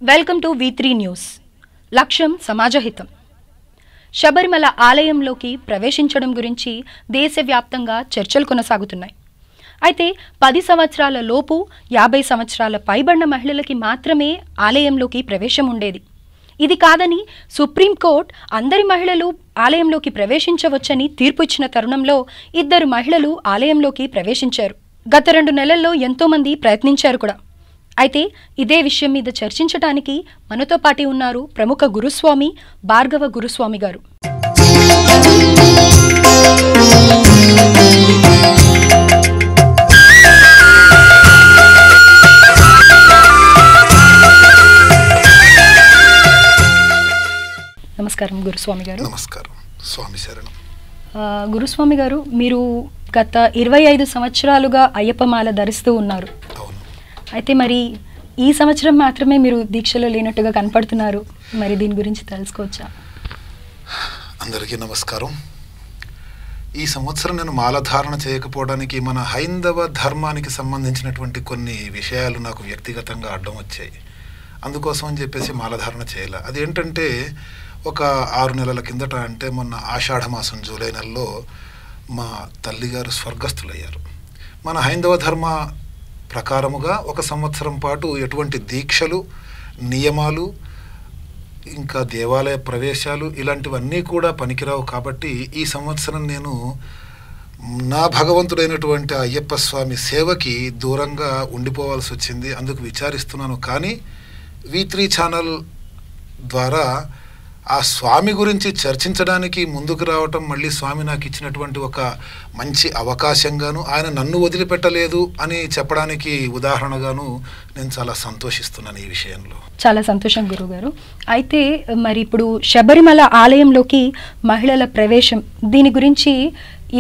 Welcome to V3 news. లక్ష్యం సమాజహితం. శబరిమల ఆలయంలోకి ప్రవేశించడం గురించి దేశవ్యాప్తంగా చర్చలు కొనసాగుతున్నాయి. అయితే 10 సంవత్సరాల లోపు 50 సంవత్సరాల పైబడిన మహిళలకి మాత్రమే ఆలయంలోకి ప్రవేశం ఉండేది. ఇది కాదని సుప్రీంకోర్టు అందరి మహిళలు ఆలయంలోకి ప్రవేశించవచ్చని తీర్పు ఇచ్చిన తరుణంలో 2 మహిళలు ఆలయంలోకి ప్రవేశించారు. గత 2 నెలల్లో ఎంతోమంది ప్రయత్నించారు కూడా. అయితే ఇదే విషయం మీద చర్చించడానికి మనతో పాటు ఉన్నారు ప్రముఖ గురుస్వామి భార్గవ గురుస్వామి గారు. నమస్కారం గురుస్వామి గారు. నమస్కారం స్వామి శరణం. గురుస్వామి గారు, మీరు గత 25 సంవత్సరాలుగా అయ్యప్పమాల ధరిస్తూ ఉన్నారు. అయితే మరి ఈ సంవత్సరం మాత్రమే మీరు దీక్షలో లేనట్టుగా కనపడుతున్నారు. మరి దీని గురించి తెలుసుకోవచ్చా? అందరికీ నమస్కారం. ఈ సంవత్సరం నేను మాలధారణ చేయకపోవడానికి మన హైందవ ధర్మానికి సంబంధించినటువంటి కొన్ని విషయాలు నాకు వ్యక్తిగతంగా అడ్డం వచ్చాయి. అందుకోసం అని చెప్పేసి మాలధారణ చేయాలి. అదేంటంటే ఒక 6 నెలల కిందట, అంటే మొన్న ఆషాఢమాసం జూలై నెలలో మా తల్లిగారు స్వర్గస్థులయ్యారు. మన హైందవ ధర్మ ప్రకారముగా 1 సంవత్సరం పాటు ఎటువంటి దీక్షలు, నియమాలు, ఇంకా దేవాలయ ప్రవేశాలు ఇలాంటివన్నీ కూడా పనికిరావు. కాబట్టి ఈ సంవత్సరం నేను నా భగవంతుడైనటువంటి అయ్యప్ప స్వామి సేవకి దూరంగా ఉండిపోవాల్సి వచ్చింది. అందుకు విచారిస్తున్నాను. కానీ V3 ఛానల్ ద్వారా ఆ స్వామి గురించి చర్చించడానికి ముందుకు రావటం, మళ్ళీ స్వామి నాకు ఇచ్చినటువంటి ఒక మంచి అవకాశంగాను, ఆయన నన్ను వదిలిపెట్టలేదు అని చెప్పడానికి ఉదాహరణగాను నేను చాలా సంతోషిస్తున్నాను ఈ విషయంలో. చాలా సంతోషం గురుగారు. అయితే మరి ఇప్పుడు శబరిమల ఆలయంలోకి మహిళల ప్రవేశం, దీని గురించి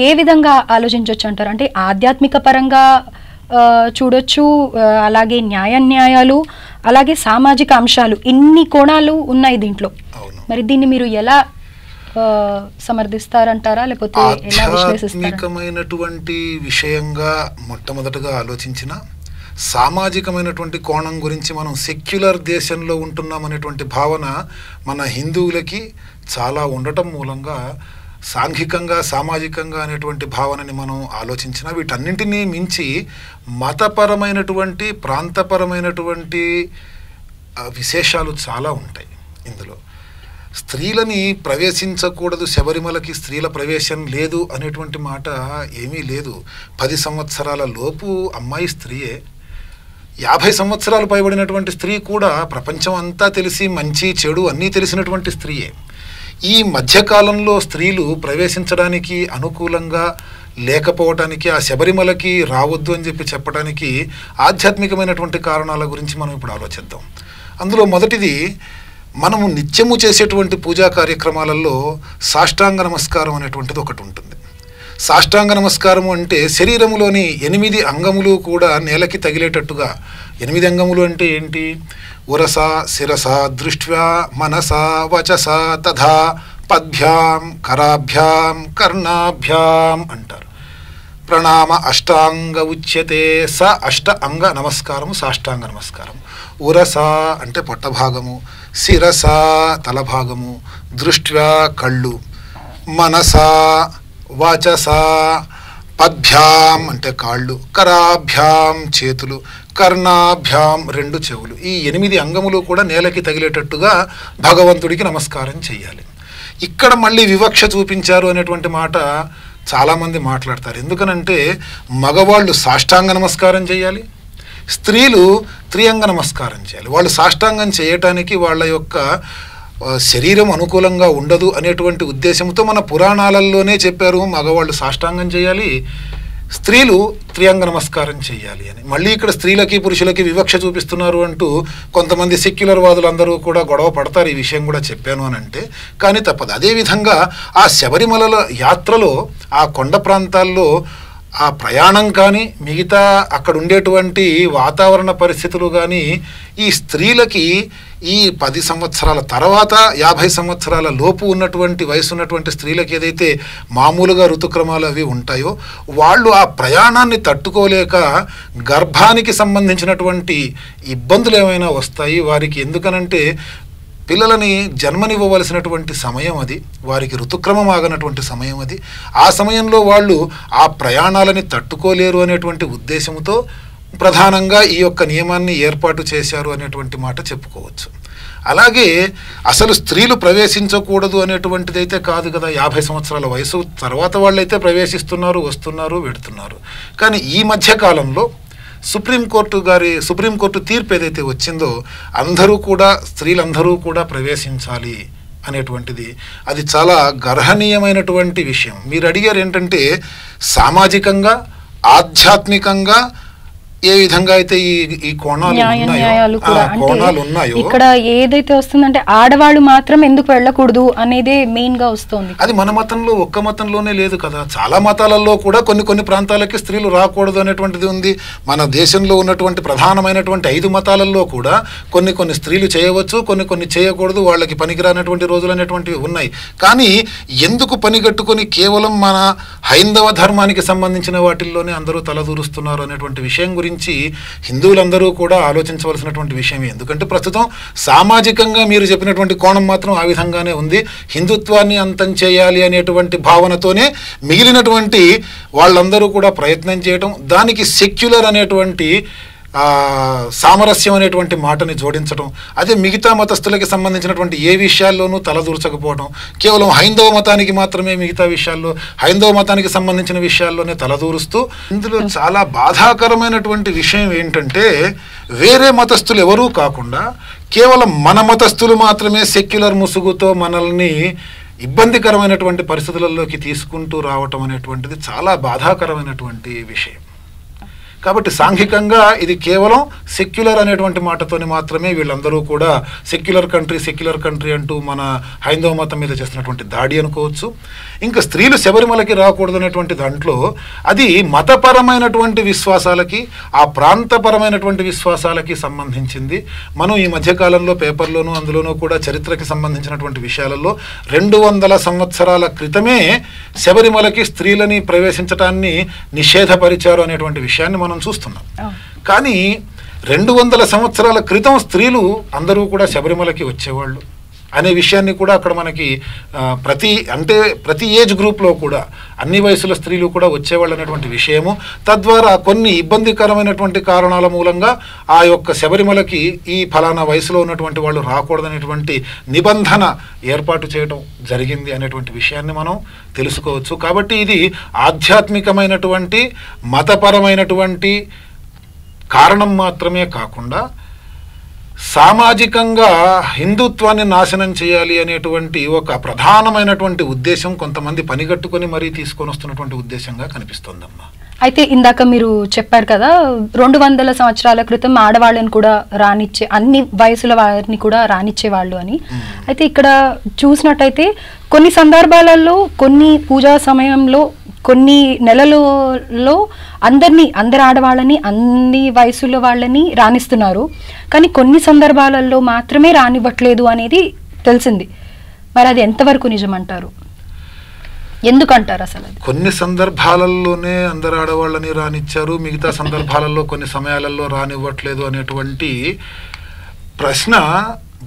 ఏ విధంగా ఆలోచించవచ్చు అంటారు? అంటే ఆధ్యాత్మిక పరంగా చూడొచ్చు, అలాగే న్యాయాలు, అలాగే సామాజిక అంశాలు, ఇన్ని కోణాలు ఉన్నాయి దీంట్లో. మరి దీన్ని మీరు ఎలా సమర్థిస్తారంటారా, లేకపోతే ఎలా విశ్లేషిస్తారా? ఆధ్యాత్మికమైనటువంటి విషయంగా మొట్టమొదటగా ఆలోచించిన సామాజికమైనటువంటి కోణం గురించి మనం సెక్యులర్ దేశంలో ఉంటున్నాం అనేటువంటి భావన మన హిందువులకి చాలా ఉండటం మూలంగా సాంఘికంగా, సామాజికంగా అనేటువంటి భావనని మనం ఆలోచించిన వీటన్నింటినీ మించి మతపరమైనటువంటి, ప్రాంతపరమైనటువంటి విశేషాలు చాలా ఉంటాయి ఇందులో. స్త్రీలని ప్రవేశించకూడదు, శబరిమలకి స్త్రీల ప్రవేశం లేదు అనేటువంటి మాట ఏమీ లేదు. 10 సంవత్సరాల లోపు అమ్మాయి స్త్రీయే. 50 సంవత్సరాలు పైబడినటువంటి స్త్రీ కూడా ప్రపంచం అంతా తెలిసి మంచి చెడు అన్నీ తెలిసినటువంటి స్త్రీయే. ఈ మధ్యకాలంలో స్త్రీలు ప్రవేశించడానికి అనుకూలంగా లేకపోవటానికి, ఆ శబరిమలకి రావద్దు అని చెప్పడానికి ఆధ్యాత్మికమైనటువంటి కారణాల గురించి మనం ఇప్పుడు ఆలోచిద్దాం. అందులో మొదటిది, మనము నిత్యము చేసేటువంటి పూజా కార్యక్రమాలలో సాష్టాంగ నమస్కారం అనేటువంటిది ఒకటి ఉంటుంది. సాష్టాంగ నమస్కారము అంటే శరీరములోని 8 అంగములు కూడా నేలకి తగిలేటట్టుగా. 8 అంగములు అంటే ఏంటి? ఉరస శిరస దృష్ట్యా మనసా వచస తథా పద్భ్యాం కరాభ్యాం కర్ణాభ్యాం అంటారు. ప్రణామ అష్టాంగ ఉచ్యతే, స అష్ట అంగ నమస్కారము సాష్టాంగ నమస్కారం. ఉరస అంటే పొట్టభాగము, శిరస తలభాగము, దృష్ట్యా కళ్ళు, మనసా వాచస పద్భ్యాం అంటే కాళ్ళు, కరాభ్యాం చేతులు, కర్ణాభ్యాం 2 చెవులు. ఈ 8 అంగములు కూడా నేలకి తగిలేటట్టుగా భగవంతుడికి నమస్కారం చెయ్యాలి. ఇక్కడ మళ్ళీ వివక్ష చూపించారు అనేటువంటి మాట చాలామంది మాట్లాడతారు. ఎందుకనంటే మగవాళ్ళు సాష్టాంగ నమస్కారం చేయాలి, స్త్రీలు త్రియంగ నమస్కారం చేయాలి. వాళ్ళు సాష్టాంగం చేయటానికి వాళ్ళ యొక్క శరీరం అనుకూలంగా ఉండదు అనేటువంటి ఉద్దేశంతో మన పురాణాలలోనే చెప్పారు మగవాళ్ళు సాష్టాంగం చేయాలి, స్త్రీలు త్రియంగ నమస్కారం చేయాలి అని. మళ్ళీ ఇక్కడ స్త్రీలకి పురుషులకి వివక్ష చూపిస్తున్నారు అంటూ కొంతమంది సెక్యులర్ వాదులు అందరూ కూడా గొడవ పడతారు. ఈ విషయం కూడా చెప్పాను అని అంటే, కానీ తప్పదు. అదేవిధంగా ఆ శబరిమల యాత్రలో ఆ కొండ ప్రాంతాల్లో ఆ ప్రయాణం కానీ మిగతా అక్కడ ఉండేటువంటి వాతావరణ పరిస్థితులు కానీ ఈ స్త్రీలకి ఈ 10 సంవత్సరాల తర్వాత 50 సంవత్సరాల లోపు ఉన్నటువంటి వయసు ఉన్నటువంటి స్త్రీలకి ఏదైతే మామూలుగా ఋతుక్రమాలు అవి ఉంటాయో వాళ్ళు ఆ ప్రయాణాన్ని తట్టుకోలేక గర్భానికి సంబంధించినటువంటి ఇబ్బందులు ఏమైనా వస్తాయి వారికి. ఎందుకనంటే పిల్లలని జన్మనివ్వవలసినటువంటి సమయం అది, వారికి ఋతుక్రమం ఆగనటువంటి సమయం అది. ఆ సమయంలో వాళ్ళు ఆ ప్రయాణాలని తట్టుకోలేరు అనేటువంటి ఉద్దేశంతో ప్రధానంగా ఈ యొక్క నియమాన్ని ఏర్పాటు చేశారు అనేటువంటి మాట చెప్పుకోవచ్చు. అలాగే అసలు స్త్రీలు ప్రవేశించకూడదు అనేటువంటిదైతే కాదు కదా. 50 సంవత్సరాల వయసు తర్వాత వాళ్ళైతే ప్రవేశిస్తున్నారు, వస్తున్నారు, వెడుతున్నారు. కానీ ఈ మధ్య కాలంలో సుప్రీంకోర్టు తీర్పు ఏదైతే వచ్చిందో అందరూ కూడా స్త్రీలందరూ కూడా ప్రవేశించాలి అనేటువంటిది, అది చాలా గర్హనీయమైనటువంటి విషయం. మీరు అడిగారు ఏంటంటే సామాజికంగా ఆధ్యాత్మికంగా ఏ విధంగా అయితే ఈ కోణాలు ఉన్నాయో ఇక్కడ ఏదైతే వస్తుందంటే ఆడవాళ్ళు మాత్రం ఎందుకు వెళ్ళకూడదు అనేదే మెయిన్ గా వస్తుంది. అది మన మతంలో ఒక్క మతంలోనే లేదు కదా, చాలా మతాలలో కూడా కొన్ని ప్రాంతాలకి స్త్రీలు రాకూడదు అనేటువంటిది ఉంది. మన దేశంలో ఉన్నటువంటి ప్రధానమైనటువంటి 5 మతాలలో కూడా కొన్ని స్త్రీలు చేయవచ్చు, కొన్ని చేయకూడదు, వాళ్ళకి పనికిరానటువంటి రోజులు అనేటువంటివి ఉన్నాయి. కానీ ఎందుకు పనిగట్టుకొని కేవలం మన హైందవ ధర్మానికి సంబంధించిన వాటిల్లోనే అందరూ తలదూరుస్తున్నారు అనేటువంటి విషయం గురించి హిందువులందరూ కూడా ఆలోచించవలసినటువంటి విషయం. ఎందుకంటే ప్రస్తుతం సామాజికంగా మీరు చెప్పినటువంటి కోణం మాత్రం ఆ విధంగానే ఉంది. హిందుత్వాన్ని అంతం చేయాలి అనేటువంటి భావనతోనే మిగిలినటువంటి వాళ్ళందరూ కూడా ప్రయత్నం చేయటం, దానికి సెక్యులర్ అనేటువంటి సామరస్యం అనేటువంటి మాటని జోడించడం, అదే మిగతా మతస్థులకి సంబంధించినటువంటి ఏ విషయాల్లోనూ తలదూర్చకపోవడం, కేవలం హైందవ మతానికి మాత్రమే మిగతా విషయాల్లో హైందవ మతానికి సంబంధించిన విషయాల్లోనే తలదూరుస్తూ. ఇందులో చాలా బాధాకరమైనటువంటి విషయం ఏంటంటే వేరే మతస్థులు ఎవరూ కాకుండా కేవలం మన మతస్థులు మాత్రమే సెక్యులర్ ముసుగుతో మనల్ని ఇబ్బందికరమైనటువంటి పరిస్థితులలోకి తీసుకుంటూ రావటం అనేటువంటిది చాలా బాధాకరమైనటువంటి విషయం. కాబట్టి సాంఘికంగా ఇది కేవలం సెక్యులర్ అనేటువంటి మాటతోని మాత్రమే వీళ్ళందరూ కూడా సెక్యులర్ కంట్రీ అంటూ మన హైందవ మతం మీద చేస్తున్నటువంటి దాడి అనుకోవచ్చు. ఇంకా స్త్రీలు శబరిమలకి రాకూడదు అనేటువంటి దాంట్లో అది మతపరమైనటువంటి విశ్వాసాలకి ఆ ప్రాంతపరమైనటువంటి విశ్వాసాలకి సంబంధించింది. మనం ఈ మధ్యకాలంలో పేపర్లోనూ అందులోనూ కూడా చరిత్రకి సంబంధించినటువంటి విషయాలలో 200 సంవత్సరాల క్రితమే శబరిమలకి స్త్రీలని ప్రవేశించటాన్ని నిషేధపరిచారు అనేటువంటి విషయాన్ని మనం చూస్తున్నాం. కానీ 200 సంవత్సరాల క్రితం స్త్రీలు అందరూ కూడా శబరిమలకి వచ్చేవాళ్ళు అనే విషయాన్ని కూడా అక్కడ మనకి ప్రతి ఏజ్ గ్రూప్లో కూడా అన్ని వయసుల స్త్రీలు కూడా వచ్చేవాళ్ళు అనేటువంటి విషయము. తద్వారా కొన్ని ఇబ్బందికరమైనటువంటి కారణాల మూలంగా ఆ యొక్క శబరిమలకి ఈ ఫలానా వయసులో ఉన్నటువంటి వాళ్ళు రాకూడదనేటువంటి నిబంధన ఏర్పాటు చేయడం జరిగింది అనేటువంటి విషయాన్ని మనం తెలుసుకోవచ్చు. కాబట్టి ఇది ఆధ్యాత్మికమైనటువంటి మతపరమైనటువంటి కారణం మాత్రమే కాకుండా సామాజికంగా హిందుత్వాన్ని నాశనం చేయాలి అనేటువంటి ఒక ప్రధానమైనటువంటి ఉద్దేశం కొంతమంది పనిగట్టుకొని మరీ తీసుకొని వస్తున్నటువంటి ఉద్దేశంగా కనిపిస్తోందమ్మా. అయితే ఇందాక మీరు చెప్పారు కదా 200 సంవత్సరాల క్రితం ఆడవాళ్ళని కూడా రానిచ్చే అన్ని వయసుల వారిని కూడా రానిచ్చేవాళ్ళు అని. అయితే ఇక్కడ చూసినట్టయితే కొన్ని సందర్భాలలో కొన్ని పూజా సమయంలో కొన్ని నెలలలో అందరి ఆడవాళ్ళని అన్ని వయసుల వాళ్ళని రాణిస్తున్నారు, కానీ కొన్ని సందర్భాలలో మాత్రమే రానివ్వట్లేదు అనేది తెలిసింది. మరి అది ఎంతవరకు నిజమంటారు, ఎందుకంటారు? అసలు కొన్ని సందర్భాలలోనే అందరు ఆడవాళ్ళని రానిచ్చారు, మిగతా సందర్భాలలో కొన్ని సమయాలలో రానివ్వట్లేదు అనేటువంటి ప్రశ్న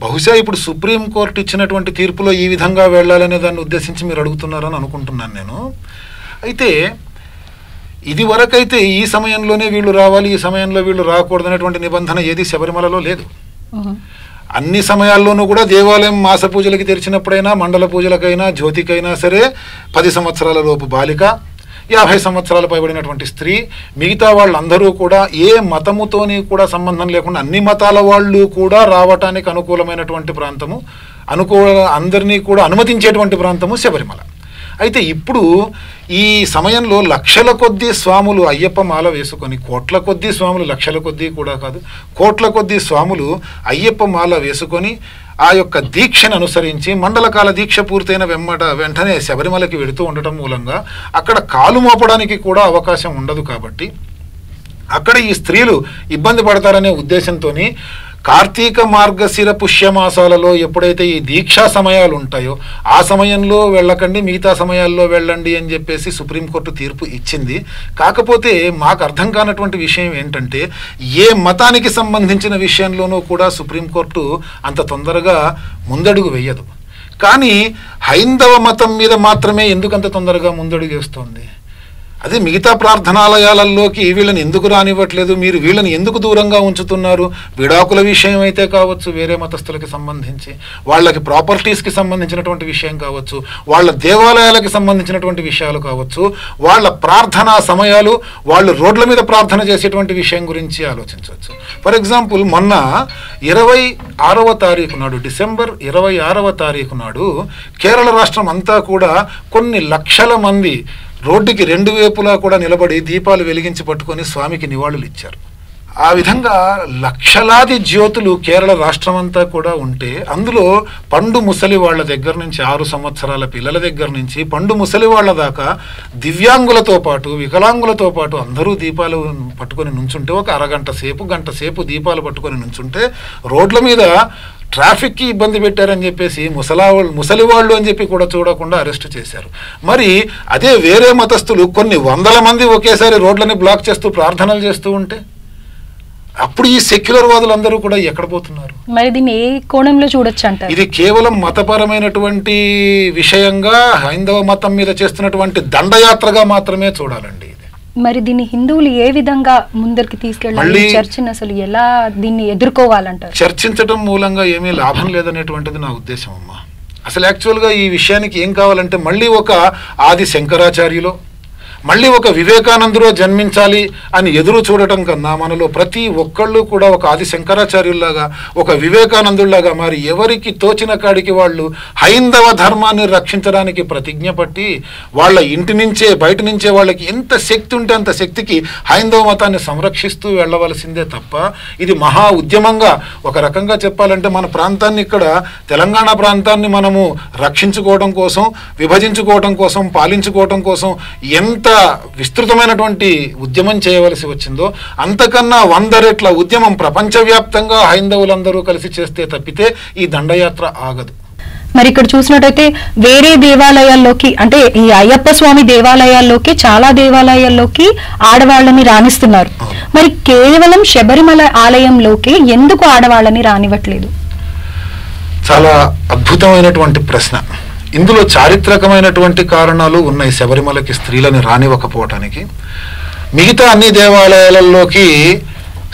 బహుశా ఇప్పుడు సుప్రీంకోర్టు ఇచ్చినటువంటి తీర్పులో ఈ విధంగా వెళ్ళాలనే దాన్ని ఉద్దేశించి మీరు అడుగుతున్నారని అనుకుంటున్నాను నేను. అయితే ఇది వరకైతే ఈ సమయంలోనే వీళ్ళు రావాలి, ఈ సమయంలో వీళ్ళు రాకూడదు అనేటువంటి నిబంధన ఏది శబరిమలలో లేదు. అన్ని సమయాల్లోనూ కూడా దేవాలయం మాస పూజలకి తెరిచినప్పుడైనా మండల పూజలకైనా జ్యోతికైనా సరే 10 సంవత్సరాల లోపు బాలిక, 50 సంవత్సరాలు పైబడినటువంటి స్త్రీ, మిగతా వాళ్ళందరూ కూడా ఏ మతముతోని కూడా సంబంధం లేకుండా అన్ని మతాల వాళ్ళు కూడా రావటానికి అనుకూలమైనటువంటి ప్రాంతము, అందరినీ కూడా అనుమతించేటువంటి ప్రాంతము శబరిమల. అయితే ఇప్పుడు ఈ సమయంలో లక్షల కొద్దీ స్వాములు అయ్యప్ప మాల వేసుకొని, కోట్ల కొద్దీ స్వాములు, లక్షల కొద్దీ కూడా కాదు, కోట్ల కొద్దీ స్వాములు అయ్యప్ప మాల వేసుకొని ఆ యొక్క దీక్షను అనుసరించి మండలకాల దీక్ష పూర్తయిన వెంటనే శబరిమలకి వెళుతూ ఉండటం మూలంగా అక్కడ కాలు మోపడానికి కూడా అవకాశం ఉండదు. కాబట్టి అక్కడ ఈ స్త్రీలు ఇబ్బంది పడతారనే ఉద్దేశంతో కార్తీక మార్గశిర పుష్యమాసాలలో ఎప్పుడైతే ఈ దీక్షా సమయాలు ఉంటాయో ఆ సమయంలో వెళ్ళకండి, మిగతా సమయాల్లో వెళ్ళండి అని చెప్పేసి సుప్రీంకోర్టు తీర్పు ఇచ్చింది. కాకపోతే మాకు అర్థం కానటువంటి విషయం ఏంటంటే, ఏ మతానికి సంబంధించిన విషయంలోనూ కూడా సుప్రీంకోర్టు అంత తొందరగా ముందడుగు వేయదు. కానీ హైందవ మతం మీద మాత్రమే ఎందుకు అంత తొందరగా ముందడుగు వేస్తోంది? అదే మిగతా ప్రార్థనాలయాలలోకి వీళ్ళని ఎందుకు రానివ్వట్లేదు, మీరు వీళ్ళని ఎందుకు దూరంగా ఉంచుతున్నారు? విడాకుల విషయం అయితే కావచ్చు, వేరే మతస్థులకి సంబంధించి వాళ్ళకి ప్రాపర్టీస్కి సంబంధించినటువంటి విషయం కావచ్చు, వాళ్ళ దేవాలయాలకి సంబంధించినటువంటి విషయాలు కావచ్చు, వాళ్ళ ప్రార్థనా సమయాలు, వాళ్ళు రోడ్ల మీద ప్రార్థన చేసేటువంటి విషయం గురించి ఆలోచించవచ్చు. ఫర్ ఎగ్జాంపుల్, మొన్న 26వ తారీఖు నాడు, డిసెంబర్ 26వ తారీఖు నాడు కేరళ రాష్ట్రం అంతా కూడా కొన్ని లక్షల మంది రోడ్డుకి రెండు వైపులా కూడా నిలబడి దీపాలు వెలిగించి పట్టుకొని స్వామికి నివాళులు ఇచ్చారు. ఆ విధంగా లక్షలాది జ్యోతులు కేరళ రాష్ట్రం అంతా కూడా ఉంటే, అందులో పండు ముసలి వాళ్ళ దగ్గర నుంచి 6 సంవత్సరాల పిల్లల దగ్గర నుంచి పండు ముసలి వాళ్ళ దాకా దివ్యాంగులతో పాటు వికలాంగులతో పాటు అందరూ దీపాలు పట్టుకొని నుంచుంటే, ఒక అరగంట సేపు గంట సేపు దీపాలు పట్టుకొని నుంచుంటే రోడ్ల మీద ట్రాఫిక్కి ఇబ్బంది పెట్టారని చెప్పేసి ముసలివాళ్ళు అని చెప్పి కూడా చూడకుండా అరెస్ట్ చేశారు. మరి అదే వేరే మతస్థులు కొన్ని వందల మంది ఒకేసారి రోడ్లని బ్లాక్ చేస్తూ ప్రార్థనలు చేస్తూ ఉంటే అప్పుడు ఈ సెక్యులర్ వాదులందరూ కూడా ఎక్కడ పోతున్నారు? మరి దీన్ని ఏ కోణంలో చూడొచ్చు అంటారు? ఇది కేవలం మతపరమైనటువంటి విషయంగా హైందవ మతం మీద చేస్తున్నటువంటి దండయాత్రగా మాత్రమే చూడాలండి. మరి దీన్ని హిందువులు ఏ విధంగా ముందరికి తీసుకెళ్ళాలి? చర్చను అసలు ఎలా దీన్ని ఎదుర్కోవాలంటారు? చర్చించడం మూలంగా ఏమీ లాభం లేదనేటువంటిది నా ఉద్దేశం అమ్మా. అసలు యాక్చువల్గా ఈ విషయానికి ఏం కావాలంటే, మళ్ళీ ఒక ఆది శంకరాచార్యులో, మళ్ళీ ఒక వివేకానందులో జన్మించాలి అని ఎదురు చూడటం కన్నా మనలో ప్రతి ఒక్కళ్ళు కూడా ఒక ఆది శంకరాచార్యుల్లాగా, ఒక వివేకానందుల్లాగా మరి ఎవరికి తోచిన కాడికి వాళ్ళు హైందవ ధర్మాన్ని రక్షించడానికి ప్రతిజ్ఞ పట్టి వాళ్ళ ఇంటి నుంచే బయట నుంచే వాళ్ళకి ఎంత శక్తి ఉంటే అంత శక్తికి హైందవ మతాన్ని సంరక్షిస్తూ వెళ్ళవలసిందే తప్ప, ఇది మహా ఉద్యమంగా ఒక రకంగా చెప్పాలంటే మన ప్రాంతాన్ని, ఇక్కడ తెలంగాణ ప్రాంతాన్ని మనము రక్షించుకోవడం కోసం, విభజించుకోవడం కోసం, పాలించుకోవడం కోసం ఎంత విస్తృతమైనటువంటి ఉద్యమం చేయవలసి వచ్చిందో అంతకన్నా 100 రెట్ల ఉద్యమం ప్రపంచవ్యాప్తంగా హైందవులందరూ కలిసి చేస్తే తప్పితే ఈ దండయాత్ర ఆగదు. మరి ఇక్కడ చూసినట్టయితే వేరే దేవాలయాల్లోకి, అంటే ఈ అయ్యప్ప స్వామి దేవాలయాల్లోకి, చాలా దేవాలయాల్లోకి ఆడవాళ్ళని రాణిస్తున్నారు. మరి కేవలం శబరిమల ఆలయంలోకి ఎందుకు ఆడవాళ్ళని రానివ్వట్లేదు? చాలా అద్భుతమైనటువంటి ప్రశ్న. ఇందులో చారిత్రకమైనటువంటి కారణాలు ఉన్నాయి శబరిమలకి స్త్రీలని రానివ్వకపోవటానికి. మిగతా అన్ని దేవాలయాలలోకి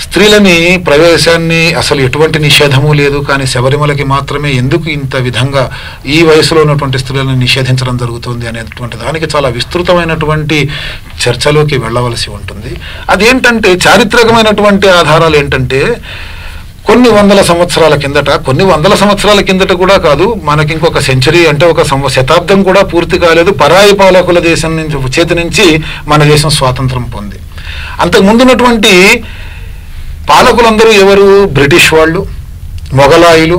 స్త్రీలని ప్రవేశాన్ని అసలు ఎటువంటి నిషేధము లేదు, కానీ శబరిమలకి మాత్రమే ఎందుకు ఇంత విధంగా ఈ వయసులో ఉన్నటువంటి స్త్రీలను నిషేధించడం జరుగుతుంది అనేటువంటి దానికి చాలా విస్తృతమైనటువంటి చర్చలోకి వెళ్ళవలసి ఉంటుంది. అదేంటంటే, చారిత్రకమైనటువంటి ఆధారాలు ఏంటంటే, కొన్ని వందల సంవత్సరాల కిందట కూడా కాదు, మనకి ఇంకొక సెంచరీ అంటే ఒక శతాబ్దం కూడా పూర్తి కాలేదు పరాయి పాలకుల దేశం నుంచి చేతి నుంచి మన దేశం స్వాతంత్రం పొంది. అంతకు ముందున్నటువంటి పాలకులందరూ ఎవరు? బ్రిటిష్ వాళ్ళు, మొఘలాయులు,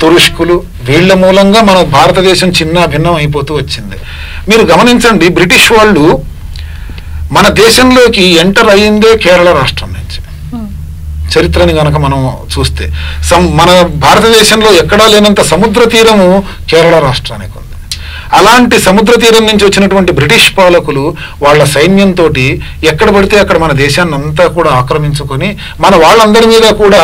తురుష్కులు. వీళ్ళ మూలంగా మన భారతదేశం చిన్న భిన్నం అయిపోతూ వచ్చింది. మీరు గమనించండి, బ్రిటిష్ వాళ్ళు మన దేశంలోకి ఎంటర్ అయ్యిందే కేరళ రాష్ట్రం నుంచి. చరిత్రని గనక మనం చూస్తే మన భారతదేశంలో ఎక్కడా లేనంత సముద్ర తీరము కేరళ రాష్ట్రానికి ఉంది. అలాంటి సముద్ర తీరం నుంచి వచ్చినటువంటి బ్రిటిష్ పాలకులు వాళ్ళ సైన్యంతో ఎక్కడ పడితే అక్కడ మన దేశాన్ని అంతా కూడా ఆక్రమించుకొని మన వాళ్ళందరి మీద కూడా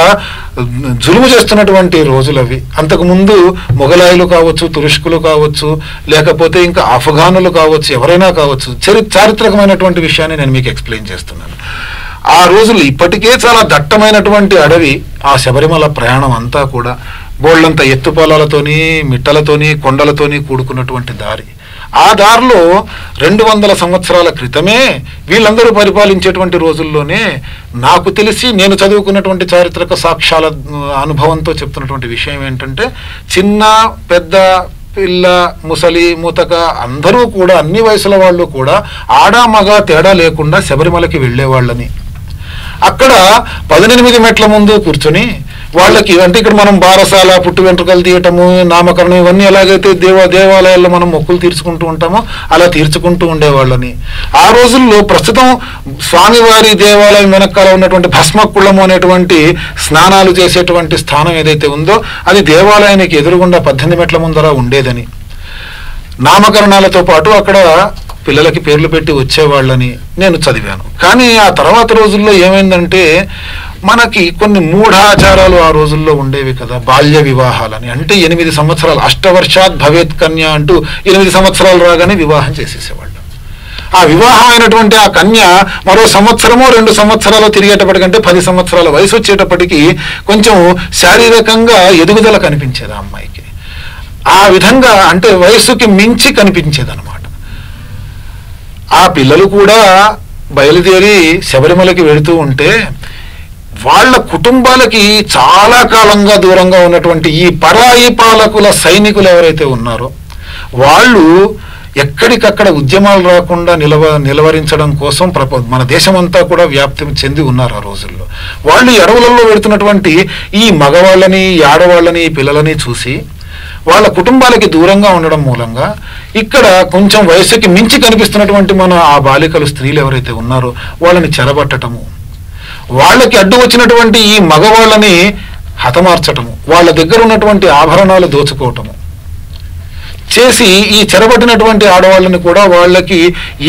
జులుము చేస్తున్నటువంటి రోజులు అవి. అంతకుముందు మొఘలాయులు కావచ్చు, తురుష్కులు కావచ్చు, లేకపోతే ఇంకా ఆఫ్ఘానులు కావచ్చు, ఎవరైనా కావచ్చు. చారిత్రకమైనటువంటి విషయాన్ని నేను మీకు ఎక్స్ప్లెయిన్ చేస్తున్నాను. ఆ రోజులు ఇప్పటికే చాలా దట్టమైనటువంటి అడవి. ఆ శబరిమల ప్రయాణం అంతా కూడా బోళ్లంత ఎత్తుపొలాలతోని, మిట్టలతోని, కొండలతోని కూడుకున్నటువంటి దారి. ఆ దారిలో 200 సంవత్సరాల క్రితమే వీళ్ళందరూ పరిపాలించేటువంటి రోజుల్లోనే నాకు తెలిసి, నేను చదువుకున్నటువంటి చారిత్రక సాక్ష్యాల అనుభవంతో చెప్తున్నటువంటి విషయం ఏంటంటే, చిన్న పెద్ద పిల్ల, ముసలి, ముతక అందరూ కూడా అన్ని వయసుల వాళ్ళు కూడా ఆడ మగ తేడా లేకుండా శబరిమలకి వెళ్ళేవాళ్ళని. అక్కడ 18 మెట్ల ముందు కూర్చొని వాళ్ళకి అంటే ఇక్కడ మనం బారసాల, పుట్టు వెంట్రుకలు తీయటము, నామకరణం ఇవన్నీ ఎలాగైతే దేవాలయాల్లో మనం మొక్కులు తీర్చుకుంటూ ఉంటామో అలా తీర్చుకుంటూ ఉండేవాళ్ళని. ఆ రోజుల్లో ప్రస్తుతం స్వామివారి దేవాలయం వెనకాల ఉన్నటువంటి భస్మకుళము అనేటువంటి స్నానాలు చేసేటువంటి స్థానం ఏదైతే ఉందో అది దేవాలయానికి ఎదురుగుండా 18 మెట్ల ముందర ఉండేదని. నామకరణాలతో పాటు అక్కడ పిల్లలకి పేర్లు పెట్టి వచ్చేవాళ్ళని నేను చదివాను. కానీ ఆ తర్వాత రోజుల్లో ఏమైందంటే మనకి కొన్ని మూఢాచారాలు ఆ రోజుల్లో ఉండేవి కదా, బాల్య వివాహాలని. అంటే 8 సంవత్సరాలు, అష్టవర్షాత్ భవేత్ కన్య అంటూ 8 సంవత్సరాలు రాగానే వివాహం చేసేసేవాళ్ళు. ఆ వివాహం అయినటువంటి ఆ కన్య మరో సంవత్సరమో 2 సంవత్సరాలు తిరిగేటప్పటికంటే 10 సంవత్సరాల వయసు వచ్చేటప్పటికి కొంచెం శారీరకంగా ఎదుగుదల కనిపించేది ఆ అమ్మాయికి. ఆ విధంగా అంటే వయస్సుకి మించి కనిపించేది అనమాట. ఆ పిల్లలు కూడా బయలుదేరి శబరిమలకి వెళుతూ ఉంటే వాళ్ళ కుటుంబాలకి చాలా కాలంగా దూరంగా ఉన్నటువంటి ఈ పరాయి పాలకుల సైనికులు ఎవరైతే ఉన్నారో వాళ్ళు ఎక్కడికక్కడ ఉద్యమాలు రాకుండా నిలవరించడం కోసం మన దేశమంతా కూడా వ్యాప్తి చెంది ఉన్నారు ఆ రోజుల్లో. వాళ్ళు ఎడవులలో వెళుతున్నటువంటి ఈ మగవాళ్ళని, ఆడవాళ్ళని, పిల్లలని చూసి వాళ్ళ కుటుంబాలకి దూరంగా ఉండడం మూలంగా ఇక్కడ కొంచెం వయసుకి మించి కనిపిస్తున్నటువంటి మన ఆ బాలికలు, స్త్రీలు ఎవరైతే ఉన్నారో వాళ్ళని చెరబట్టటము, వాళ్ళకి అడ్డు వచ్చినటువంటి ఈ మగవాళ్ళని హతమార్చటము, వాళ్ళ దగ్గర ఉన్నటువంటి ఆభరణాలు దోచుకోవటము చేసి ఈ చెరబట్టినటువంటి ఆడవాళ్ళని కూడా వాళ్ళకి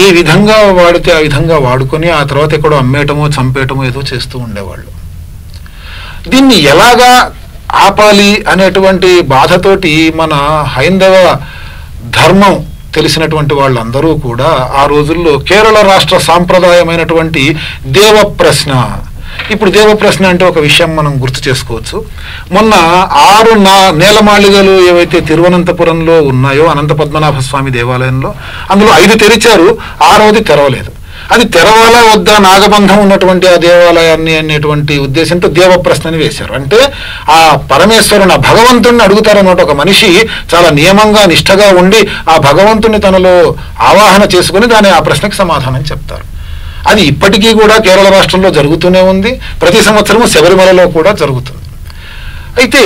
ఏ విధంగా వాడితే ఆ విధంగా వాడుకొని ఆ తర్వాత ఎక్కడో అమ్మేయటమో చంపేయటమో ఏదో చేస్తూ ఉండేవాళ్ళు. దీన్ని ఎలాగా ఆపాలి అనేటువంటి బాధతోటి మన హైందవ ధర్మం తెలిసినటువంటి వాళ్ళందరూ కూడా ఆ రోజుల్లో కేరళ రాష్ట్ర సాంప్రదాయమైనటువంటి దేవప్రశ్న. ఇప్పుడు దేవప్రశ్న అంటే ఒక విషయం మనం గుర్తు చేసుకోవచ్చు. మొన్న 6 నేలమాళిగలు ఏవైతే తిరువనంతపురంలో ఉన్నాయో అనంత పద్మనాభ స్వామి దేవాలయంలో, అందులో 5 తెరిచారు, 6వది తెరవలేదు. అది తెరవాలా వద్దా, నాగబంధం ఉన్నటువంటి ఆ దేవాలయాన్ని అనేటువంటి ఉద్దేశంతో దేవప్రశ్నని వేశారు. అంటే ఆ పరమేశ్వరుని, ఆ భగవంతుడిని అడుగుతారన్నమాట. ఒక మనిషి చాలా నియమంగా, నిష్ఠగా ఉండి ఆ భగవంతుని తనలో ఆవాహన చేసుకుని ఆ ప్రశ్నకి సమాధానం చెప్తారు. అది ఇప్పటికీ కూడా కేరళ రాష్ట్రంలో జరుగుతూనే ఉంది. ప్రతి సంవత్సరము శబరిమలలో కూడా జరుగుతుంది. అయితే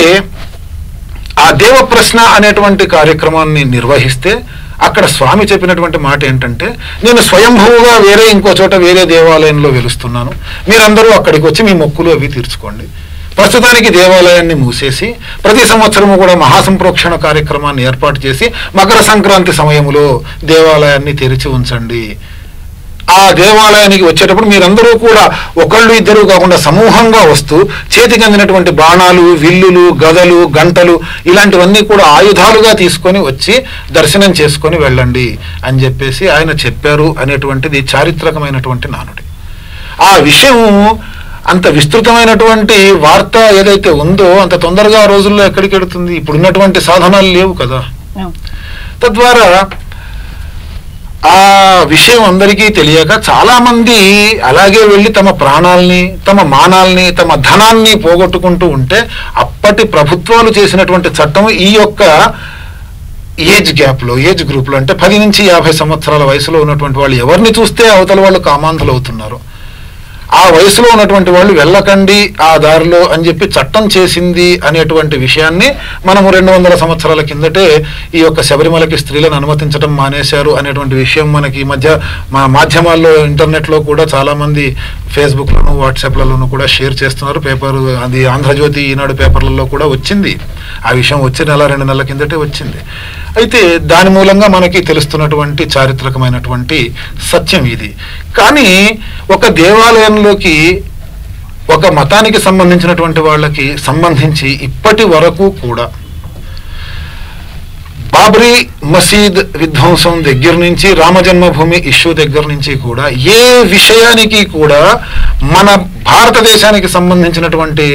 ఆ దేవప్రశ్న అనేటువంటి కార్యక్రమాన్ని నిర్వహిస్తే అక్కడ స్వామి చెప్పినటువంటి మాట ఏంటంటే, నేను స్వయంభూగా ఇంకో చోట వేరే దేవాలయంలో వెలుస్తున్నాను, మీరందరూ అక్కడికి వచ్చి మీ మొక్కులు అవి తీర్చుకోండి. ప్రస్తుతానికి దేవాలయాన్ని మూసేసి ప్రతి సంవత్సరము కూడా మహాసంప్రోక్షణ కార్యక్రమాన్ని ఏర్పాటు చేసి మకర సంక్రాంతి సమయంలో దేవాలయాన్ని తెరిచి ఉంచండి. ఆ దేవాలయానికి వచ్చేటప్పుడు మీరందరూ కూడా ఒకళ్ళు ఇద్దరు కాకుండా సమూహంగా వస్తూ చేతికి అందినటువంటి బాణాలు, విల్లులు, గదలు, గంటలు ఇలాంటివన్నీ కూడా ఆయుధాలుగా తీసుకొని వచ్చి దర్శనం చేసుకొని వెళ్ళండి అని చెప్పేసి ఆయన చెప్పారు అనేటువంటిది చారిత్రకమైనటువంటి నానుడి. ఆ విషయం అంత విస్తృతమైనటువంటి వార్త ఏదైతే ఉందో అంత తొందరగా ఆ రోజుల్లో ఎక్కడికి వెళుతుంది? ఇప్పుడున్నటువంటి సాధనాలు లేవు కదా. తద్వారా ఆ విషయం అందరికీ తెలియక చాలా మంది అలాగే వెళ్ళి తమ ప్రాణాలని, తమ మానాల్ని, తమ ధనాన్ని పోగొట్టుకుంటూ ఉంటే అప్పటి ప్రభుత్వాలు చేసినటువంటి చట్టం ఈ యొక్క ఏజ్ గ్రూప్లో అంటే 10 నుంచి 50 సంవత్సరాల వయసులో ఉన్నటువంటి వాళ్ళు ఎవరిని చూస్తే అవతల వాళ్ళు కామాంధులు అవుతున్నారు, ఆ వయసులో ఉన్నటువంటి వాళ్ళు వెళ్ళకండి ఆ దారిలో అని చెప్పి చట్టం చేసింది అనేటువంటి విషయాన్ని మనము 200 సంవత్సరాల కిందటే ఈ యొక్క శబరిమలకి స్త్రీలను అనుమతించడం మానేశారు అనేటువంటి విషయం మనకి ఈ మధ్య మా మాధ్యమాల్లో, ఇంటర్నెట్లో కూడా చాలామంది ఫేస్బుక్లోను, వాట్సాప్లలోనూ కూడా షేర్ చేస్తున్నారు. పేపర్ అది ఆంధ్రజ్యోతి, ఈనాడు పేపర్లలో కూడా వచ్చింది. ఆ విషయం వచ్చే 1-2 నెలల కిందటే వచ్చింది. అయితే దాని మూలంగా మనకి తెలుస్తున్నటువంటి చారిత్రకమైనటువంటి సత్యం ఇది. కానీ ఒక దేవాలయంలోకి, ఒక మతానికి సంబంధించినటువంటి వాళ్ళకి సంబంధించి ఇప్పటి వరకు కూడా బాబ్రీ మసీద్ విధ్వంసం దగ్గర నుంచి, రామజన్మభూమి ఇష్యూ దగ్గర నుంచి కూడా ఏ విషయానికి కూడా మన భారతదేశానికి సంబంధించినటువంటి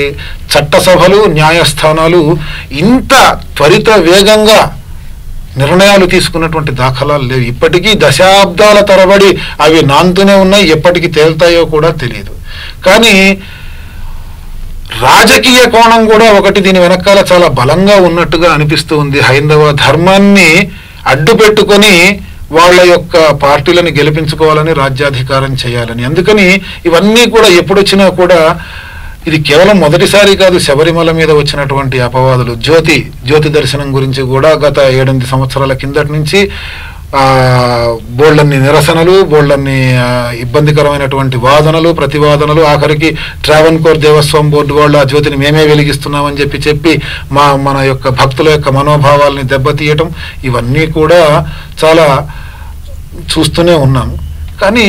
చట్టసభలు, న్యాయస్థానాలు ఇంత త్వరిత వేగంగా నిర్ణయాలు తీసుకున్నటువంటి దాఖలాలు లేవు. ఇప్పటికీ దశాబ్దాల తరబడి అవి నాంతూనే ఉన్నాయి, ఎప్పటికీ తేలుతాయో కూడా తెలియదు. కానీ రాజకీయ కోణం కూడా ఒకటి దీని వెనకాల చాలా బలంగా ఉన్నట్టుగా అనిపిస్తూ ఉంది. హైందవ ధర్మాన్ని అడ్డు పెట్టుకొని వాళ్ళ యొక్క పార్టీలను గెలిపించుకోవాలని, రాజ్యాధికారం చేయాలని. అందుకని ఇవన్నీ కూడా ఎప్పుడొచ్చినా కూడా ఇది కేవలం మొదటిసారి కాదు శబరిమల మీద వచ్చినటువంటి అపవాదులు. జ్యోతి దర్శనం గురించి కూడా గత 7-8 సంవత్సరాల కిందటి నుంచి బోల్డన్ని నిరసనలు, బోల్డన్ని ఇబ్బందికరమైనటువంటి వాదనలు, ప్రతివాదనలు, ఆఖరికి ట్రావెన్కోర్ దేవస్వం బోర్డు వాళ్ళు ఆ జ్యోతిని మేమే వెలిగిస్తున్నామని చెప్పి మన యొక్క భక్తుల యొక్క మనోభావాల్ని దెబ్బతీయటం, ఇవన్నీ కూడా చాలా చూస్తూనే ఉన్నాం. కానీ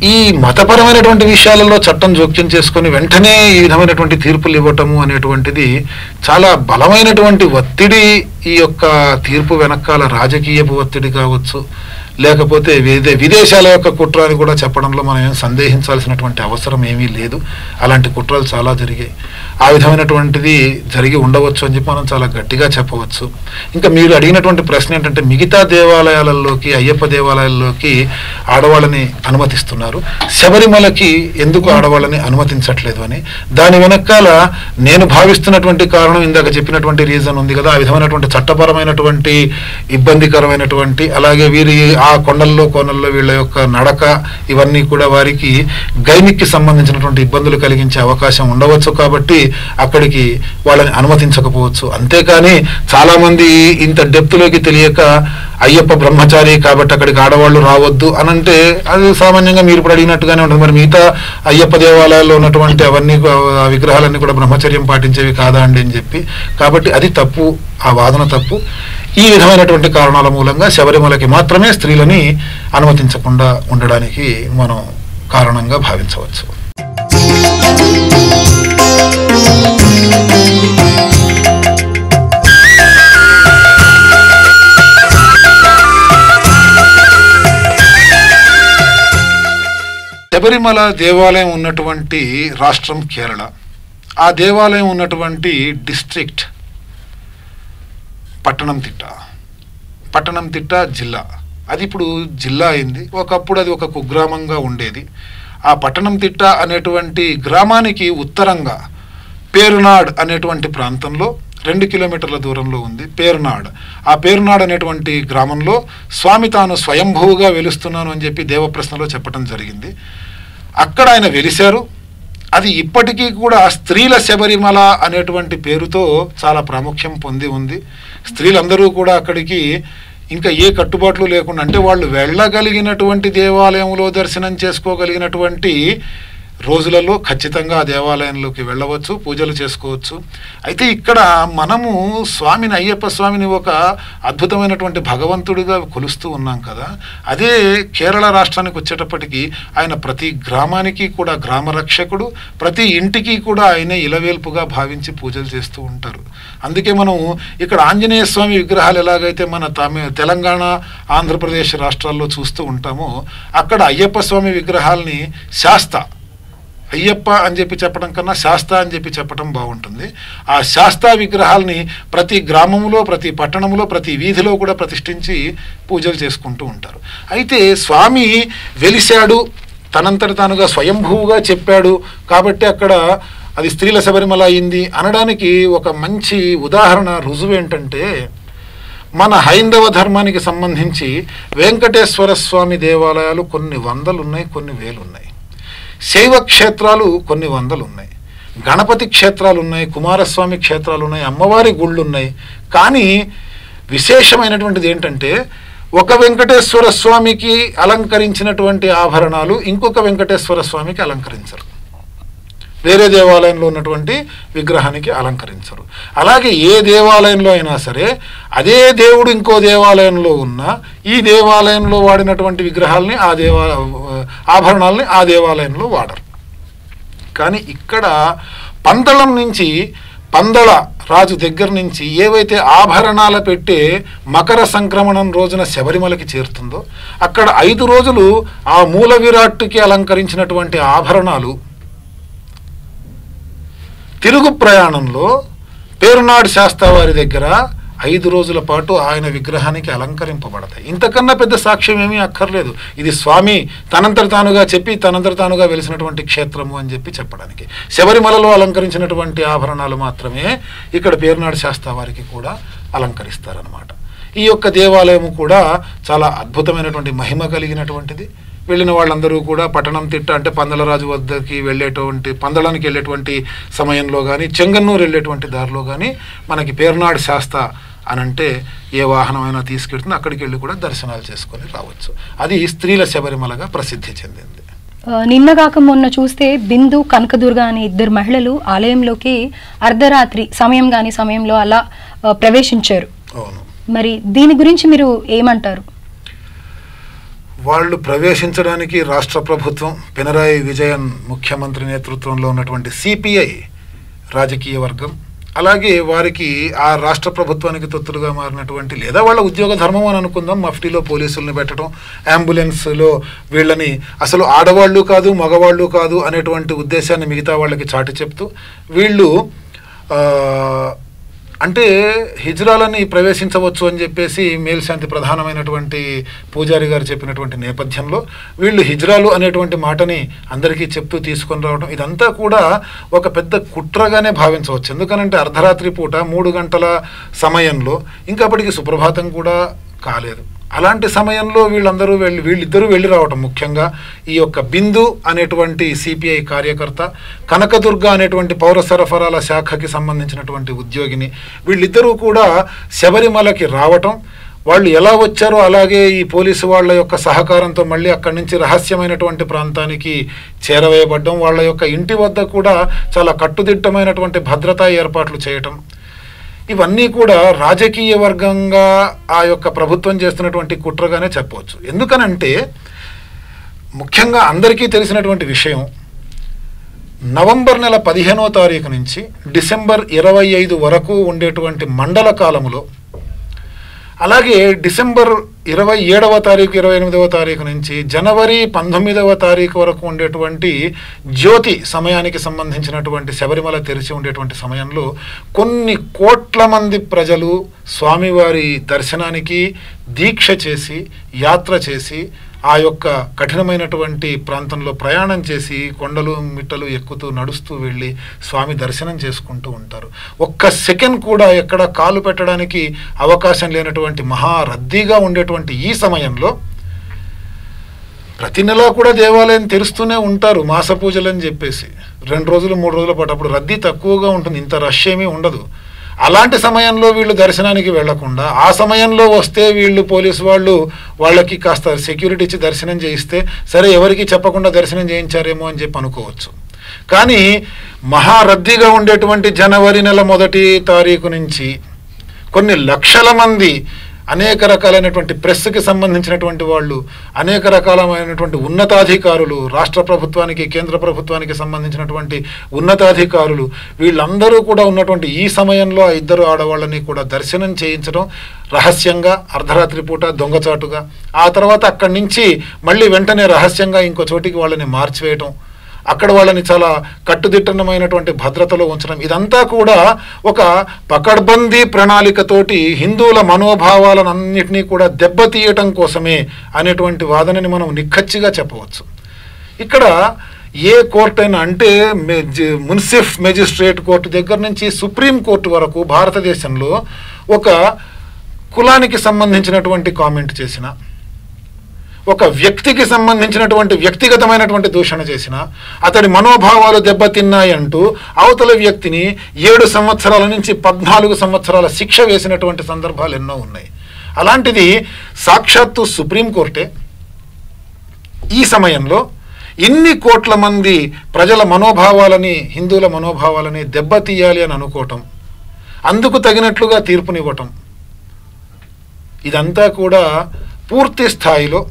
ఈ మతపరమైనటువంటి విషయాలలో చట్టం జోక్యం చేసుకొని వెంటనే ఈ విధమైనటువంటి తీర్పులు ఇవ్వటము అనేటువంటిది చాలా బలమైనటువంటి ఒత్తిడి. ఈ యొక్క తీర్పు వెనకాల రాజకీయపు ఒత్తిడి కావచ్చు, లేకపోతే విదేశాల యొక్క కుట్ర అని కూడా చెప్పడంలో మనం ఏం సందేహించాల్సినటువంటి అవసరం ఏమీ లేదు. అలాంటి కుట్రలు చాలా జరిగాయి. ఆ విధమైనటువంటిది జరిగి ఉండవచ్చు అని చెప్పి మనం చాలా గట్టిగా చెప్పవచ్చు. ఇంకా మీరు అడిగినటువంటి ప్రశ్న ఏంటంటే, మిగతా దేవాలయాలలోకి, అయ్యప్ప దేవాలయాల్లోకి ఆడవాళ్ళని అనుమతిస్తున్నారు, శబరిమలకి ఎందుకు ఆడవాళ్ళని అనుమతించట్లేదు అని. దాని వెనకాల నేను భావిస్తున్నటువంటి కారణం ఇందాక చెప్పినటువంటి రీజన్ ఉంది కదా. ఆ విధమైనటువంటి చట్టపరమైనటువంటి ఇబ్బందికరమైనటువంటి, అలాగే వీరి ఆ కోనల్లో వీళ్ళ యొక్క నడక, ఇవన్నీ కూడా వారికి గైనిక్కి సంబంధించినటువంటి ఇబ్బందులు కలిగించే అవకాశం ఉండవచ్చు. కాబట్టి అక్కడికి వాళ్ళని అనుమతించకపోవచ్చు. అంతేకాని చాలా మంది ఇంత డెప్త్లోకి తెలియక అయ్యప్ప బ్రహ్మచారి కాబట్టి అక్కడికి ఆడవాళ్ళు రావద్దు అని అంటే అది సామాన్యంగా మీరు ఇప్పుడు అడిగినట్టుగానే ఉంటుంది. మరి మిగతా అయ్యప్ప దేవాలయాల్లో ఉన్నటువంటి అవన్నీ విగ్రహాలన్నీ కూడా బ్రహ్మచర్యం పాటించేవి కాదా అండి అని చెప్పి. కాబట్టి అది తప్పు, ఆ వాదన తప్పు. ఈ విధమైనటువంటి కారణాల మూలంగా శబరిమలకి మాత్రమే స్త్రీలని అనుమతించకుండా ఉండడానికి మనం కారణంగా భావించవచ్చు. శబరిమల దేవాలయం ఉన్నటువంటి రాష్ట్రం కేరళ. ఆ దేవాలయం ఉన్నటువంటి డిస్ట్రిక్ట్ పట్టణంతిట్ట జిల్లా. అది ఇప్పుడు జిల్లా అయింది. ఒకప్పుడు అది ఒక కుగ్రామంగా ఉండేది. ఆ పట్టణంతిట్ట అనేటువంటి గ్రామానికి ఉత్తరంగా పేరునాడ్ అనేటువంటి ప్రాంతంలో 2 కిలోమీటర్ల దూరంలో ఉంది పేరునాడ్. ఆ పేరునాడ్ అనేటువంటి గ్రామంలో స్వామి తాను స్వయంభూగా వెలుస్తున్నాను అని చెప్పి దేవప్రశ్నలో చెప్పడం జరిగింది. అక్కడ ఆయన వెలిశారు. అది ఇప్పటికీ కూడా స్త్రీల శబరిమల అనేటువంటి పేరుతో చాలా ప్రాముఖ్యం పొంది ఉంది. స్త్రీలందరూ కూడా అక్కడికి ఇంకా ఏ కట్టుబాట్లు లేకుండా, అంటే వాళ్ళు వెళ్ళగలిగినటువంటి దేవాలయంలో దర్శనం చేసుకోగలిగినటువంటి రోజులలో ఖచ్చితంగా ఆ దేవాలయంలోకి వెళ్ళవచ్చు, పూజలు చేసుకోవచ్చు. అయితే ఇక్కడ మనము స్వామిని, అయ్యప్ప స్వామిని ఒక అద్భుతమైనటువంటి భగవంతుడిగా కొలుస్తూ ఉన్నాం కదా. అదే కేరళ రాష్ట్రానికి వచ్చేటప్పటికి ఆయన ప్రతి గ్రామానికి కూడా గ్రామ రక్షకుడు, ప్రతి ఇంటికి కూడా ఆయనే ఇలవేల్పుగా భావించి పూజలు చేస్తూ ఉంటారు. అందుకే మనం ఇక్కడ ఆంజనేయ స్వామి విగ్రహాలు ఎలాగైతే మన తెలంగాణ, ఆంధ్రప్రదేశ్ రాష్ట్రాల్లో చూస్తూ ఉంటామో, అక్కడ అయ్యప్ప స్వామి విగ్రహాలని అయ్యప్ప అని చెప్పి చెప్పడం కన్నా శాస్త అని చెప్పి చెప్పడం బాగుంటుంది. ఆ శాస్తా విగ్రహాలని ప్రతి గ్రామంలో, ప్రతి పట్టణంలో, ప్రతి వీధిలో కూడా ప్రతిష్ఠించి పూజలు చేసుకుంటూ ఉంటారు. అయితే స్వామి వెలిశాడు, తనంతట తానుగా స్వయంభూగా చెప్పాడు కాబట్టి అక్కడ అది స్త్రీల శబరిమల అయింది అనడానికి ఒక మంచి ఉదాహరణ, రుజువు ఏంటంటే, మన హైందవ ధర్మానికి సంబంధించి వెంకటేశ్వర స్వామి దేవాలయాలు కొన్ని వందలు ఉన్నాయి, కొన్ని వేలు ఉన్నాయి. శైవ క్షేత్రాలు కొన్ని వందలు ఉన్నాయి, గణపతి క్షేత్రాలు ఉన్నాయి, కుమారస్వామి క్షేత్రాలు ఉన్నాయి, అమ్మవారి గుళ్ళు ఉన్నాయి. కానీ విశేషమైనటువంటిది ఏంటంటే, ఒక వెంకటేశ్వర స్వామికి అలంకరించినటువంటి ఆభరణాలు ఇంకొక వెంకటేశ్వర స్వామికి అలంకరించరు, వేరే దేవాలయంలో ఉన్నటువంటి విగ్రహానికి అలంకరించరు. అలాగే ఏ దేవాలయంలో అయినా సరే అదే దేవుడు ఇంకో దేవాలయంలో ఉన్న ఈ దేవాలయంలో వాడినటువంటి విగ్రహాలని ఆభరణాలని ఆ దేవాలయంలో వాడరు. కానీ ఇక్కడ పందళ రాజు దగ్గర నుంచి ఏవైతే ఆభరణాల పెట్టే మకర సంక్రమణం రోజున శబరిమలకి చేరుతుందో అక్కడ 5 రోజులు ఆ మూల విరాట్టుకి అలంకరించినటువంటి ఆభరణాలు తిరుగు ప్రయాణంలో పేరునాడు శాస్తా వారి దగ్గర 5 రోజుల పాటు ఆయన విగ్రహానికి అలంకరింపబడతాయి. ఇంతకన్నా పెద్ద సాక్ష్యం ఏమీ అక్కర్లేదు. ఇది స్వామి తనంతట తానుగా చెప్పి తనంతట తానుగా వెలిసినటువంటి క్షేత్రము అని చెప్పడానికి. శబరిమలలో అలంకరించినటువంటి ఆభరణాలు మాత్రమే ఇక్కడ పేర్నాడు శాస్త్ర వారికి కూడా అలంకరిస్తారనమాట. ఈ యొక్క దేవాలయము కూడా చాలా అద్భుతమైనటువంటి మహిమ కలిగినటువంటిది. వెళ్ళిన వాళ్ళందరూ కూడా పట్టణం తిట్ట అంటే పందలరాజు వద్దకి పందలానికి వెళ్ళేటువంటి సమయంలో కానీ, చెంగన్నూరు వెళ్ళేటువంటి దారిలో కానీ మనకి పేర్నాడు శాస్త్ర అనంటే ఏ వాహనమైనా తీసుకెళ్తుంది, అక్కడికి వెళ్ళి కూడా దర్శనాలు చేసుకొని రావచ్చు. అది స్త్రీల శబరిమలగా ప్రసిద్ధి చెందింది. నిన్నగాక మొన్న చూస్తే బిందు, కనకదుర్గ అనే 2 మహిళలు ఆలయంలోకి అర్ధరాత్రి సమయంలో అలా ప్రవేశించారు. అవును. మరి దీని గురించి మీరు ఏమంటారు? వాళ్ళు ప్రవేశించడానికి రాష్ట్ర ప్రభుత్వం, పినరాయి విజయన్ ముఖ్యమంత్రి నేతృత్వంలో ఉన్నటువంటి సిపిఐ రాజకీయ వర్గం, అలాగే వారికి ఆ రాష్ట్ర ప్రభుత్వానికి తొత్తులుగా మారినటువంటి, లేదా వాళ్ళ ఉద్యోగ ధర్మం అని అనుకుందాం, మఫ్టీలో పోలీసుల్ని పెట్టడం, అంబులెన్స్లో వీళ్ళని అసలు ఆడవాళ్ళు కాదు మగవాళ్ళు కాదు అనేటువంటి ఉద్దేశాన్ని మిగతా వాళ్ళకి చాటి చెప్తూ వీళ్ళు అంటే హిజ్రాలని ప్రవేశించవచ్చు అని చెప్పేసి మేల్శాంతి ప్రధానమైనటువంటి పూజారి గారు చెప్పినటువంటి నేపథ్యంలో వీళ్ళు హిజ్రాలు అనేటువంటి మాటని అందరికీ చెప్తూ తీసుకొని రావడం, ఇదంతా కూడా ఒక పెద్ద కుట్రగానే భావించవచ్చు. ఎందుకనంటే అర్ధరాత్రి పూట 3 గంటల సమయంలో, ఇంకా అప్పటికి సుప్రభాతం కూడా కాలేదు, అలాంటి సమయంలో వీళ్ళిద్దరూ వెళ్ళి రావటం, ముఖ్యంగా ఈ యొక్క బిందు అనేటువంటి సిపిఐ కార్యకర్త, కనకదుర్గ అనేటువంటి పౌర సరఫరాల శాఖకి సంబంధించినటువంటి ఉద్యోగిని, వీళ్ళిద్దరూ కూడా శబరిమలకి రావటం, వాళ్ళు ఎలా వచ్చారో అలాగే ఈ పోలీసు వాళ్ళ యొక్క సహకారంతో మళ్ళీ అక్కడి నుంచి రహస్యమైనటువంటి ప్రాంతానికి చేరవేయబడ్డం, వాళ్ళ యొక్క ఇంటి వద్ద కూడా చాలా కట్టుదిట్టమైనటువంటి భద్రతా ఏర్పాట్లు చేయటం, ఇవన్నీ కూడా రాజకీయ వర్గంగా ఆ యొక్క ప్రభుత్వం చేస్తున్నటువంటి కుట్రగానే చెప్పవచ్చు. ఎందుకనంటే ముఖ్యంగా అందరికీ తెలిసినటువంటి విషయం, నవంబర్ నెల 15వ తారీఖు నుంచి డిసెంబర్ 25 వరకు ఉండేటువంటి మండల కాలములో, అలాగే డిసెంబర్ 27వ తారీఖు 28వ తారీఖు నుంచి జనవరి 19వ తారీఖు వరకు ఉండేటువంటి జ్యోతి సమయానికి సంబంధించినటువంటి శబరిమల తెరిచి ఉండేటువంటి సమయంలో కొన్ని కోట్ల మంది ప్రజలు స్వామివారి దర్శనానికి దీక్ష చేసి, యాత్ర చేసి, ఆ యొక్క కఠినమైనటువంటి ప్రాంతంలో ప్రయాణం చేసి, కొండలు మిట్టలు ఎక్కుతూ నడుస్తూ వెళ్ళి స్వామి దర్శనం చేసుకుంటూ ఉంటారు. ఒక్క సెకండ్ కూడా ఎక్కడ కాలు పెట్టడానికి అవకాశం లేనటువంటి మహా రద్దీగా ఉండేటువంటి ఈ సమయంలో ప్రతి నెలా కూడా దేవాలయం తెరుస్తూనే ఉంటారు, మాస పూజలు అని చెప్పేసి 2 రోజులు 3 రోజుల పాటు. అప్పుడు రద్దీ తక్కువగా ఉంటుంది, ఇంత రష్ ఏమీ ఉండదు. అలాంటి సమయంలో వీళ్ళు దర్శనానికి వెళ్లకుండా, ఆ సమయంలో వస్తే వీళ్ళు పోలీసు వాళ్ళకి కాస్త సెక్యూరిటీ ఇచ్చి దర్శనం చేయిస్తే సరే, ఎవరికి చెప్పకుండా దర్శనం చేయించారేమో అని చెప్పి అనుకోవచ్చు. కానీ మహారద్దీగా ఉండేటువంటి జనవరి నెల 1వ తారీఖు నుంచి కొన్ని లక్షల మంది, అనేక రకాలైనటువంటి ప్రెస్కి సంబంధించినటువంటి వాళ్ళు, అనేక రకాలైనటువంటి ఉన్నతాధికారులు, రాష్ట్ర ప్రభుత్వానికి కేంద్ర ప్రభుత్వానికి సంబంధించినటువంటి ఉన్నతాధికారులు, వీళ్ళందరూ కూడా ఉన్నటువంటి ఈ సమయంలో ఆ 2 ఆడవాళ్ళని కూడా దర్శనం చేయించడం రహస్యంగా, అర్ధరాత్రి పూట దొంగచాటుగా, ఆ తర్వాత అక్కడి నుంచి మళ్ళీ వెంటనే రహస్యంగా ఇంకో చోటికి వాళ్ళని మార్చివేయటం, అక్కడ వాళ్ళని చాలా కట్టుదిట్టమైనటువంటి భద్రతలో ఉంచడం, ఇదంతా కూడా ఒక పకడ్బందీ ప్రణాళికతోటి హిందువుల మనోభావాలన్నింటినీ కూడా దెబ్బతీయటం కోసమే అనేటువంటి వాదనని మనం నిక్కచ్చిగా చెప్పవచ్చు. ఇక్కడ ఏ కోర్టు అయినా, అంటే మున్సిఫ్ మెజిస్ట్రేట్ కోర్టు దగ్గర నుంచి సుప్రీం కోర్టు వరకు భారతదేశంలో ఒక కులానికి సంబంధించినటువంటి కామెంట్ చేసిన, ఒక వ్యక్తికి సంబంధించినటువంటి వ్యక్తిగతమైనటువంటి దూషణ చేసిన, అతడి మనోభావాలు దెబ్బతిన్నాయంటూ అవతల వ్యక్తిని 7 సంవత్సరాల నుంచి 14 సంవత్సరాల శిక్ష వేసినటువంటి సందర్భాలు ఎన్నో ఉన్నాయి. అలాంటిది సాక్షాత్తు సుప్రీంకోర్టే ఈ సమయంలో ఇన్ని కోట్ల మంది ప్రజల మనోభావాలని, హిందువుల మనోభావాలని దెబ్బతీయాలి అని అనుకోవటం, అందుకు తగినట్లుగా తీర్పునివ్వటం, ఇదంతా కూడా పూర్తి స్థాయిలో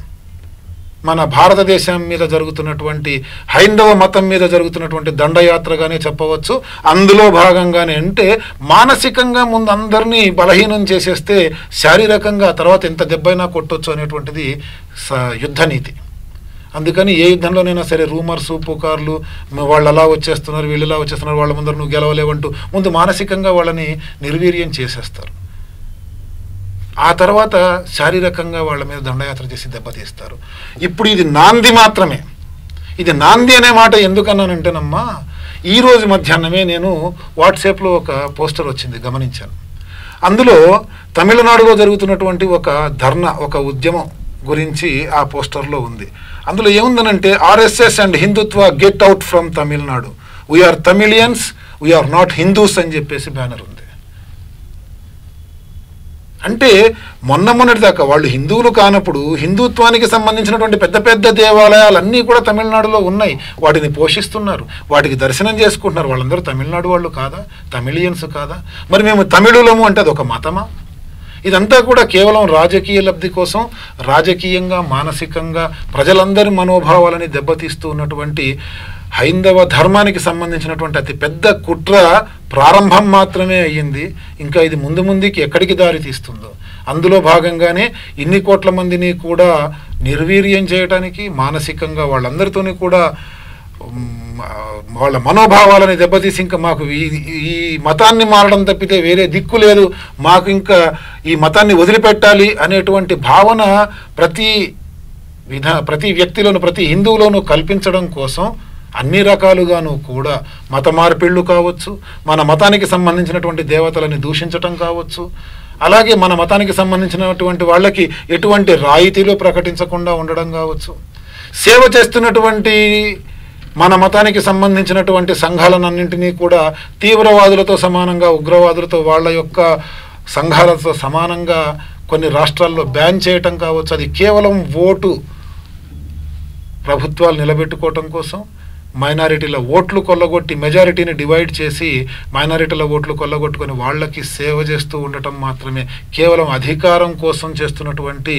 మన భారతదేశం మీద జరుగుతున్నటువంటి, హైందవ మతం మీద జరుగుతున్నటువంటి దండయాత్రగానే చెప్పవచ్చు. అందులో భాగంగానే, అంటే మానసికంగా ముందు అందరినీ బలహీనం చేసేస్తే శారీరకంగా తర్వాత ఎంత దెబ్బైనా కొట్టొచ్చు అనేటువంటిది యుద్ధనీతి. అందుకని ఏ యుద్ధంలోనైనా సరే రూమర్స్, పుకార్లు, వాళ్ళు అలా వచ్చేస్తున్నారు, వీళ్ళు ఇలా వచ్చేస్తున్నారు, వాళ్ళ ముందర నువ్వు గెలవలేవంటూ ముందు మానసికంగా వాళ్ళని నిర్వీర్యం చేసేస్తారు. ఆ తర్వాత శారీరకంగా వాళ్ళ మీద దండయాత్ర చేసి దెబ్బతీస్తారు. ఇప్పుడు ఇది నాంది మాత్రమే. ఇది నాంది అనే మాట ఎందుకన్నానంటేనమ్మా, ఈరోజు మధ్యాహ్నమే నేను వాట్సాప్లో ఒక పోస్టర్ వచ్చింది, గమనించాను. అందులో తమిళనాడులో జరుగుతున్నటువంటి ఒక ధర్నా, ఒక ఉద్యమం గురించి ఆ పోస్టర్లో ఉంది. అందులో ఏముందనంటే, RSS and Hindutva get out from Tamil Nadu, we are Tamilians, we are not Hindus అని చెప్పేసి బ్యానర్ ఉంది. అంటే మొన్నటి దాకా వాళ్ళు హిందువులు కానప్పుడు హిందుత్వానికి సంబంధించినటువంటి పెద్ద పెద్ద దేవాలయాలన్నీ కూడా తమిళనాడులో ఉన్నాయి. వాటిని పోషిస్తున్నారు, వాటికి దర్శనం చేసుకుంటున్నారు. వాళ్ళందరూ తమిళనాడు వాళ్ళు కాదా? తమిళియన్స్ కాదా? మరి మేము తమిళులము అంటే అది ఒక మతమా? ఇదంతా కూడా కేవలం రాజకీయ లబ్ధి కోసం, రాజకీయంగా మానసికంగా ప్రజలందరి మనోభావాలని దెబ్బతీస్తూ ఉన్నటువంటి హైందవ ధర్మానికి సంబంధించినటువంటి అతి పెద్ద కుట్ర ప్రారంభం మాత్రమే అయ్యింది. ఇంకా ఇది ముందు ముందుకి ఎక్కడికి దారి తీస్తుందో. అందులో భాగంగానే ఇన్ని కోట్ల మందిని కూడా నిర్వీర్యం చేయడానికి, మానసికంగా వాళ్ళందరితోని కూడా వాళ్ళ మనోభావాలని దెబ్బతీసి ఇంకా మాకు ఈ మతాన్ని మారడం తప్పితే వేరే దిక్కు లేదు, మాకు ఇంకా ఈ మతాన్ని వదిలిపెట్టాలి అనేటువంటి భావన ప్రతి వ్యక్తిలోను, ప్రతి హిందువులోనూ కల్పించడం కోసం అన్ని రకాలుగాను కూడా మత మార్పిళ్ళు కావచ్చు, మన మతానికి సంబంధించినటువంటి దేవతలని దూషించటం కావచ్చు, అలాగే మన మతానికి సంబంధించినటువంటి వాళ్ళకి ఎటువంటి రాయితీలు ప్రకటించకుండా ఉండడం కావచ్చు, సేవ చేస్తున్నటువంటి మన మతానికి సంబంధించినటువంటి సంఘాలన్నింటినీ కూడా తీవ్రవాదులతో సమానంగా, ఉగ్రవాదులతో వాళ్ళ యొక్క సంఘాలతో సమానంగా కొన్ని రాష్ట్రాల్లో బ్యాన్ చేయటం కావచ్చు. అది కేవలం ఓటు ప్రభుత్వాలు నిలబెట్టుకోవటం కోసం, మైనారిటీల ఓట్లు కొల్లగొట్టి మెజారిటీని డివైడ్ చేసి మైనారిటీల ఓట్లు కొల్లగొట్టుకొని వాళ్ళకి సేవ చేస్తూ ఉండటం మాత్రమే, కేవలం అధికారం కోసం చేస్తున్నటువంటి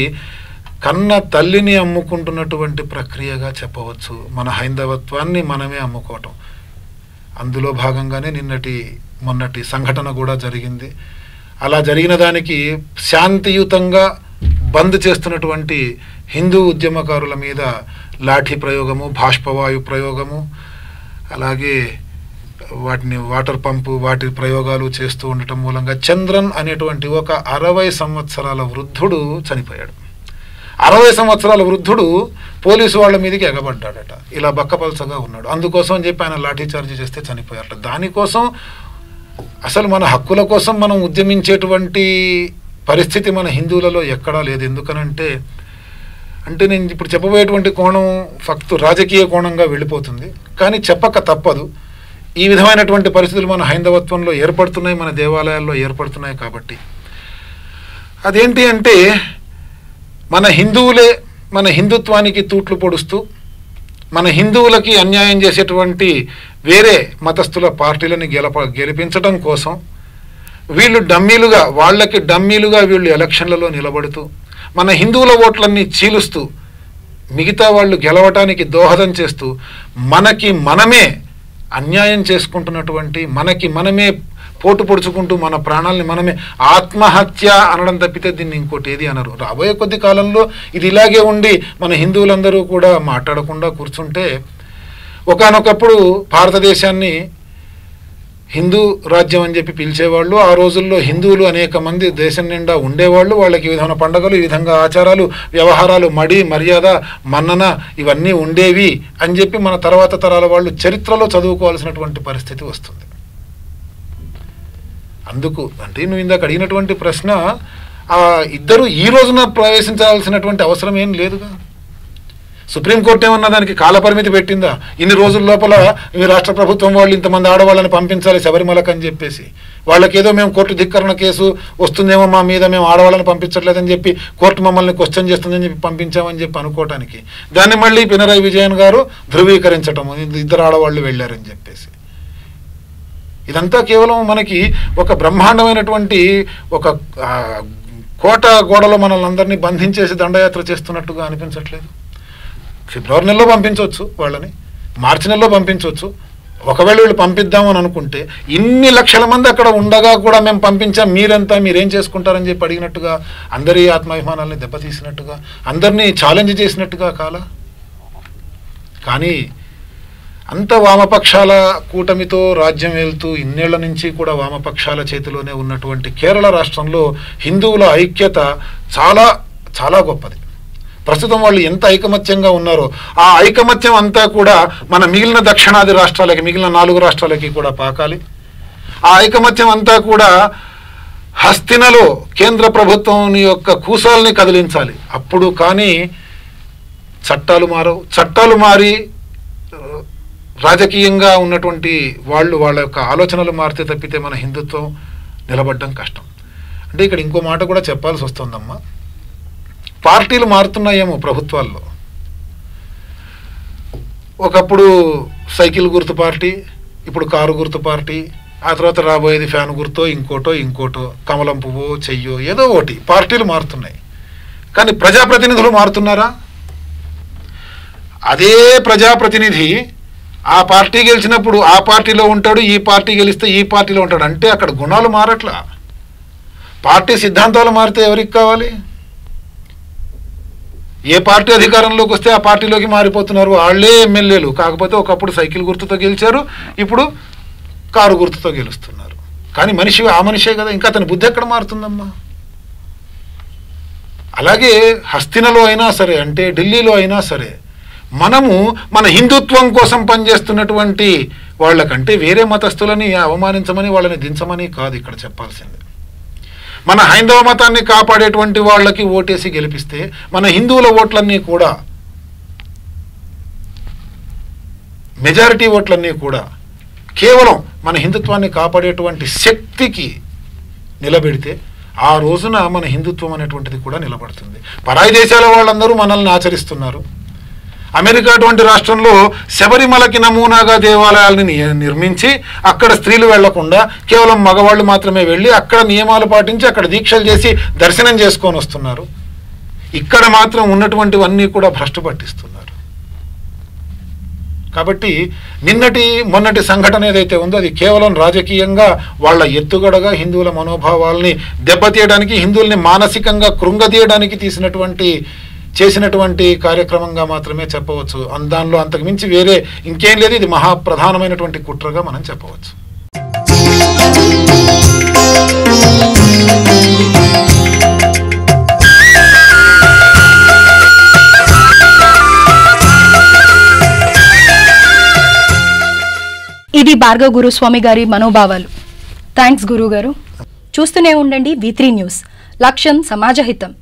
కన్న తల్లిని అమ్ముకుంటున్నటువంటి ప్రక్రియగా చెప్పవచ్చు. మన హైందవత్వాన్ని మనమే అమ్ముకోవటం. అందులో భాగంగానే మొన్నటి సంఘటన కూడా జరిగింది. అలా జరిగిన దానికి శాంతియుతంగా బంద్ చేస్తున్నటువంటి హిందూ ఉద్యమకారుల మీద లాఠీ ప్రయోగము, బాష్పవాయు ప్రయోగము, అలాగే వాటర్ పంపు వాటి ప్రయోగాలు చేస్తూ ఉండటం మూలంగా చంద్రన్ అనేటువంటి ఒక 60 సంవత్సరాల వృద్ధుడు చనిపోయాడు. 60 సంవత్సరాల వృద్ధుడు పోలీసు వాళ్ళ మీదకి ఎగబడ్డాడట. ఇలా బక్కపలసగా ఉన్నాడు. అందుకోసం అని చెప్పి ఆయన లాఠీ చార్జ్ చేస్తే చనిపోయారట. దానికోసం అసలు మన హక్కుల కోసం మనం ఉద్యమించేటువంటి పరిస్థితి మన హిందువులలో ఎక్కడా లేదు. ఎందుకనంటే నేను ఇప్పుడు చెప్పబోయేటువంటి కోణం ఫక్తు రాజకీయ కోణంగా వెళ్ళిపోతుంది, కానీ చెప్పక తప్పదు. ఈ విధమైనటువంటి పరిస్థితులు మన హైందవత్వంలో ఏర్పడుతున్నాయి, మన దేవాలయాల్లో ఏర్పడుతున్నాయి. కాబట్టి అదేంటి అంటే, మన హిందువులే మన హిందుత్వానికి తూట్లు పొడుస్తూ మన హిందువులకి అన్యాయం చేసేటువంటి వేరే మతస్థుల పార్టీలని గెలిపించడం కోసం వీళ్ళు వాళ్ళకి డమ్మీలుగా వీళ్ళు ఎలక్షన్లలో నిలబడుతూ మన హిందువుల ఓట్లన్నీ చీలుస్తూ మిగతా వాళ్ళు గెలవటానికి దోహదం చేస్తూ మనకి మనమే అన్యాయం చేసుకుంటున్నటువంటి, మనకి మనమే పోటు పొడుచుకుంటూ మన ప్రాణాలని మనమే ఆత్మహత్య అనడం తప్పితే దీన్ని ఇంకోటి ఏది అనరు. రాబోయే కొద్ది కాలంలో ఇది ఇలాగే ఉండి మన హిందువులందరూ కూడా మాట్లాడకుండా కూర్చుంటే ఒకానొకప్పుడు భారతదేశాన్ని హిందూ రాజ్యం అని చెప్పి పిలిచేవాళ్ళు. ఆ రోజుల్లో హిందువులు అనేక మంది దేశం నిండా ఉండేవాళ్ళు. వాళ్ళకి ఈ విధమైన పండుగలు, ఈ విధంగా ఆచారాలు, వ్యవహారాలు, మర్యాద, మన్నన ఇవన్నీ ఉండేవి అని చెప్పి మన తర్వాత తరాల వాళ్ళు చరిత్రలో చదువుకోవాల్సినటువంటి పరిస్థితి వస్తుంది. అందుకు అంటే నువ్వు ఇందాక అడిగినటువంటి ప్రశ్న, ఇద్దరు ఈ రోజున ప్రవేశించాల్సినటువంటి అవసరం ఏం లేదుగా. సుప్రీంకోర్టు ఏమన్నా దానికి కాలపరిమితి పెట్టిందా? ఇన్ని రోజుల లోపల ఈ రాష్ట్ర ప్రభుత్వం వాళ్ళు ఇంతమంది ఆడవాళ్ళని పంపించాలి శబరిమలకు అని చెప్పేసి, వాళ్ళకేదో మేము కోర్టు ధిక్కరణ కేసు వస్తుందేమో మా మీద, మేము ఆడవాళ్ళని పంపించట్లేదని చెప్పి కోర్టు మమ్మల్ని క్వశ్చన్ చేస్తుందని చెప్పి పంపించామని చెప్పి అనుకోవటానికి దాన్ని మళ్ళీ పినరయి విజయన్ గారు ధృవీకరించటము, ఇద్దరు ఆడవాళ్ళు వెళ్ళారని చెప్పేసి. ఇదంతా కేవలం మనకి ఒక బ్రహ్మాండమైనటువంటి ఒక కోట గోడలో మనల్ని అందరినీ బంధించేసి దండయాత్ర చేస్తున్నట్టుగా అనిపించట్లేదు. ఫిబ్రవరి నెలలో పంపించవచ్చు, వాళ్ళని మార్చి నెలలో పంపించవచ్చు. ఒకవేళ వీళ్ళు పంపిద్దామని అనుకుంటే ఇన్ని లక్షల మంది అక్కడ ఉండగా కూడా మేము పంపించాం, మీరేం చేసుకుంటారని చెప్పి అడిగినట్టుగా, అందరి ఆత్మాభిమానాలని దెబ్బతీసినట్టుగా, అందరినీ ఛాలెంజ్ చేసినట్టుగా కానీ అంత వామపక్షాల కూటమితో రాజ్యం వెళ్తూ ఇన్నేళ్ల నుంచి కూడా వామపక్షాల చేతిలోనే ఉన్నటువంటి కేరళ రాష్ట్రంలో హిందువుల ఐక్యత చాలా చాలా గొప్పది. ప్రస్తుతం వాళ్ళు ఎంత ఐకమత్యంగా ఉన్నారో ఆ ఐకమత్యం అంతా కూడా మన మిగిలిన దక్షిణాది రాష్ట్రాలకి, మిగిలిన 4 రాష్ట్రాలకి కూడా పాకాలి. ఆ ఐకమత్యం అంతా కూడా హస్తినలో కేంద్ర ప్రభుత్వం యొక్క కూసాల్ని కదిలించాలి. అప్పుడు కానీ చట్టాలు మారవు. చట్టాలు మారి రాజకీయంగా ఉన్నటువంటి వాళ్ళ యొక్క ఆలోచనలు మారితే తప్పితే మన హిందుత్వం నిలబడడం కష్టం. అంటే ఇక్కడ ఇంకో మాట కూడా చెప్పాల్సి వస్తుందమ్మా. పార్టీలు మారుతున్నాయేమో ప్రభుత్వాల్లో. ఒకప్పుడు సైకిల్ గుర్తు పార్టీ, ఇప్పుడు కారు గుర్తు పార్టీ, ఆ తర్వాత రాబోయేది ఫ్యాన్ గుర్తో ఇంకోటో కమలం పువ్వో చెయ్యో ఏదో ఒకటి పార్టీలు మారుతున్నాయి. కానీ ప్రజాప్రతినిధులు మారుతున్నారా? అదే ప్రజాప్రతినిధి ఆ పార్టీ గెలిచినప్పుడు ఆ పార్టీలో ఉంటాడు, ఈ పార్టీ గెలిస్తే ఈ పార్టీలో ఉంటాడు. అంటే అక్కడ గుణాలు మారట్లా. పార్టీ సిద్ధాంతాలు మారితే ఎవరికి కావాలి? ఏ పార్టీ అధికారంలోకి వస్తే ఆ పార్టీలోకి మారిపోతున్నారు వాళ్ళే ఎమ్మెల్యేలు. కాకపోతే ఒకప్పుడు సైకిల్ గుర్తుతో గెలిచారు, ఇప్పుడు కారు గుర్తుతో గెలుస్తున్నారు. కానీ మనిషి ఆ మనిషే కదా, ఇంకా అతని బుద్ధి ఎక్కడ మారుతుందమ్మా? అలాగే హస్తినలో అయినా సరే, అంటే ఢిల్లీలో అయినా సరే, మనము మన హిందుత్వం కోసం పనిచేస్తున్నటువంటి వాళ్ళకంటే వేరే మతస్థులని అవమానించమని, వాళ్ళని దించమని కాదు ఇక్కడ చెప్పాల్సింది. మన హైందవ మతాన్ని కాపాడేటువంటి వాళ్ళకి ఓటేసి గెలిపిస్తే మన హిందువుల ఓట్లన్నీ కూడా, మెజారిటీ ఓట్లన్నీ కూడా కేవలం మన హిందుత్వాన్ని కాపాడేటువంటి శక్తికి నిలబెడితే ఆ రోజున మన హిందుత్వం అనేటువంటిది కూడా నిలబడుతుంది. పరాయి దేశాల వాళ్ళందరూ మనల్ని ఆచరిస్తున్నారు. అమెరికా అటువంటి రాష్ట్రంలో శబరిమలకి నమూనాగా దేవాలయాలని నిర్మించి అక్కడ స్త్రీలు వెళ్లకుండా కేవలం మగవాళ్ళు మాత్రమే వెళ్ళి అక్కడ నియమాలు పాటించి అక్కడ దీక్షలు చేసి దర్శనం చేసుకొని వస్తున్నారు. ఇక్కడ మాత్రం ఉన్నటువంటివన్నీ కూడా భ్రష్టు పట్టిస్తున్నారు. కాబట్టి మొన్నటి సంఘటన ఏదైతే ఉందో అది కేవలం రాజకీయంగా వాళ్ళ ఎత్తుగడగా హిందువుల మనోభావాల్ని దెబ్బతీయడానికి, హిందువుల్ని మానసికంగా కృంగదీయడానికి చేసినటువంటి కార్యక్రమంగా మాత్రమే చెప్పవచ్చు. దానిలో అంతకు మించి వేరే ఇంకేం లేదు. ఇది మహాప్రధానమైనటువంటి కుట్రగా మనం చెప్పవచ్చు. ఇది భార్గవ గురుస్వామి గారి మనోభావాలు. థ్యాంక్స్ గురువు గారు. చూస్తూనే ఉండండి V3 న్యూస్. లక్ష్యం సమాజహితం.